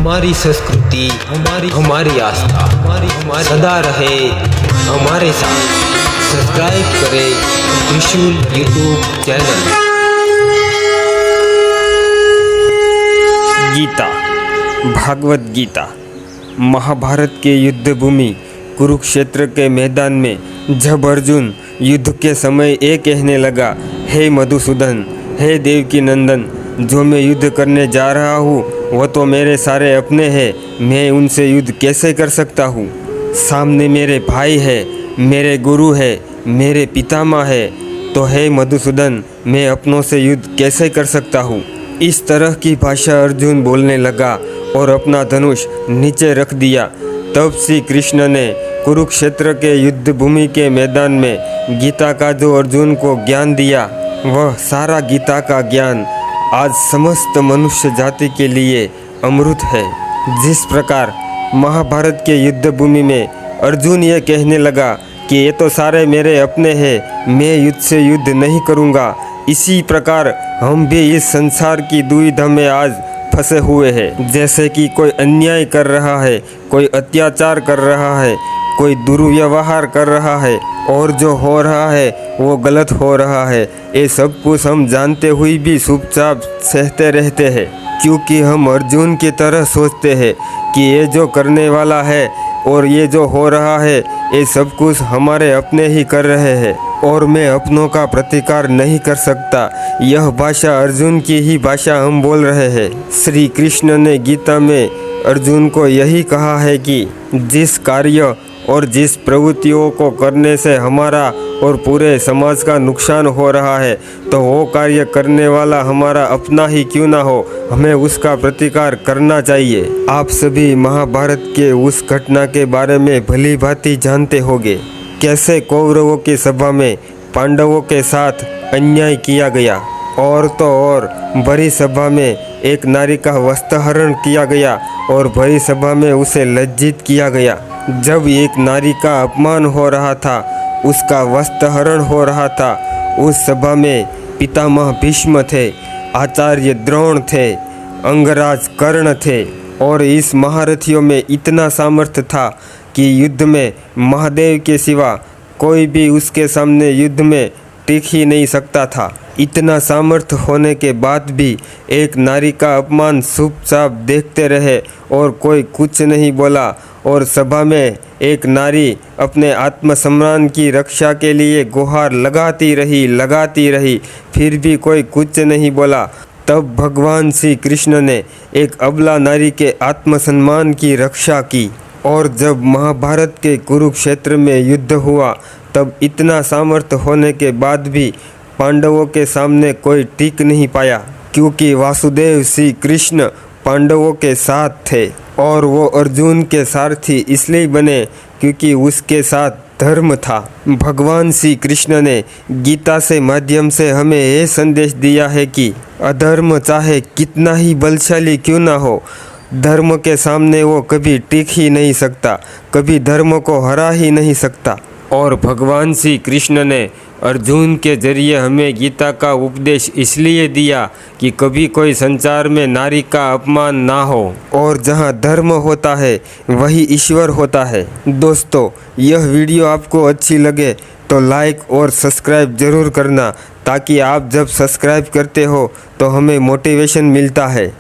हमारी संस्कृति, हमारी आस्था, हमारी सदा रहे हमारे साथ। सब्सक्राइब करें त्रिशूल यूट्यूब चैनल। गीता, भागवत गीता। महाभारत के युद्ध भूमि कुरुक्षेत्र के मैदान में जब अर्जुन युद्ध के समय ये कहने लगा, हे मधुसूदन, हे देवकी नंदन, जो मैं युद्ध करने जा रहा हूँ वह तो मेरे सारे अपने हैं, मैं उनसे युद्ध कैसे कर सकता हूँ। सामने मेरे भाई है, मेरे गुरु है, मेरे पितामह है, तो हे मधुसूदन, मैं अपनों से युद्ध कैसे कर सकता हूँ। इस तरह की भाषा अर्जुन बोलने लगा और अपना धनुष नीचे रख दिया। तब श्री कृष्ण ने कुरुक्षेत्र के युद्ध भूमि के मैदान में गीता का जो अर्जुन को ज्ञान दिया, वह सारा गीता का ज्ञान आज समस्त मनुष्य जाति के लिए अमृत है। जिस प्रकार महाभारत के युद्ध भूमि में अर्जुन ये कहने लगा कि ये तो सारे मेरे अपने हैं, मैं युद्ध से युद्ध नहीं करूँगा, इसी प्रकार हम भी इस संसार की दुविधा में आज फंसे हुए हैं। जैसे कि कोई अन्याय कर रहा है, कोई अत्याचार कर रहा है, कोई दुर्व्यवहार कर रहा है और जो हो रहा है वो गलत हो रहा है, ये सब कुछ हम जानते हुए भी चुपचाप सहते रहते हैं, क्योंकि हम अर्जुन की तरह सोचते हैं कि ये जो करने वाला है और ये जो हो रहा है ये सब कुछ हमारे अपने ही कर रहे हैं और मैं अपनों का प्रतिकार नहीं कर सकता। यह भाषा अर्जुन की ही भाषा हम बोल रहे हैं। श्री कृष्ण ने गीता में अर्जुन को यही कहा है कि जिस कार्य और जिस प्रवृत्तियों को करने से हमारा और पूरे समाज का नुकसान हो रहा है, तो वो कार्य करने वाला हमारा अपना ही क्यों ना हो, हमें उसका प्रतिकार करना चाहिए। आप सभी महाभारत के उस घटना के बारे में भली भांति जानते होंगे, कैसे कौरवों की सभा में पांडवों के साथ अन्याय किया गया और तो और भरी सभा में एक नारी का वस्त्रहरण किया गया और भरी सभा में उसे लज्जित किया गया। जब एक नारी का अपमान हो रहा था, उसका वस्त्रहरण हो रहा था, उस सभा में पितामह भीष्म थे, आचार्य द्रोण थे, अंगराज कर्ण थे और इस महारथियों में इतना सामर्थ्य था कि युद्ध में महादेव के सिवा कोई भी उसके सामने युद्ध में टिक ही नहीं सकता था। इतना सामर्थ्य होने के बाद भी एक नारी का अपमान चुपचाप देखते रहे और कोई कुछ नहीं बोला और सभा में एक नारी अपने आत्मसम्मान की रक्षा के लिए गुहार लगाती रही, फिर भी कोई कुछ नहीं बोला। तब भगवान श्री कृष्ण ने एक अबला नारी के आत्मसम्मान की रक्षा की और जब महाभारत के कुरुक्षेत्र में युद्ध हुआ, तब इतना सामर्थ्य होने के बाद भी पांडवों के सामने कोई टिक नहीं पाया, क्योंकि वासुदेव श्री कृष्ण पांडवों के साथ थे और वो अर्जुन के सारथी इसलिए बने क्योंकि उसके साथ धर्म था। भगवान श्री कृष्ण ने गीता से माध्यम से हमें ये संदेश दिया है कि अधर्म चाहे कितना ही बलशाली क्यों ना हो, धर्म के सामने वो कभी टिक ही नहीं सकता, कभी धर्म को हरा ही नहीं सकता। और भगवान श्री कृष्ण ने अर्जुन के जरिए हमें गीता का उपदेश इसलिए दिया कि कभी कोई संसार में नारी का अपमान ना हो और जहाँ धर्म होता है वही ईश्वर होता है। दोस्तों, यह वीडियो आपको अच्छी लगे तो लाइक और सब्सक्राइब ज़रूर करना, ताकि आप जब सब्सक्राइब करते हो तो हमें मोटिवेशन मिलता है।